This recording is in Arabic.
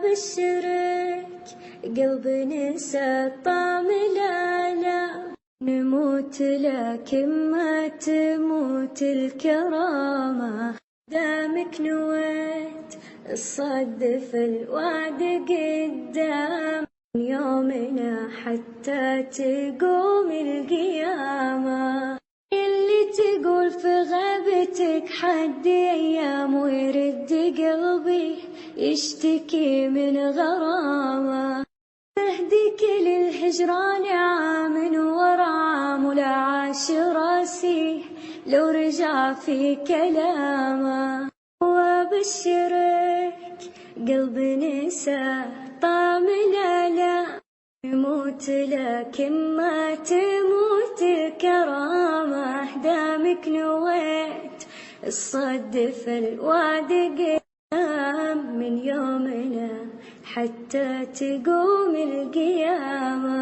وابشرك قلب نسى طعم الآلام، نموت لكن ما تموت الكرامة، دامك نويت الصدف الوعد قدام يومنا حتى تقوم القيامة. اللي تقول في غيبتك حد أيام ويرد قلبي يشتكي من غرامة، تهديك للهجران عام ورا عام ولا عاش راسي لو رجع في كلامه. وابشرك قلب نسى طعم الآلام، يموت لكن ما تموت الكرامة، دامك نويت الصدف الوعد قدام من يومنا حتى تقوم القيامة.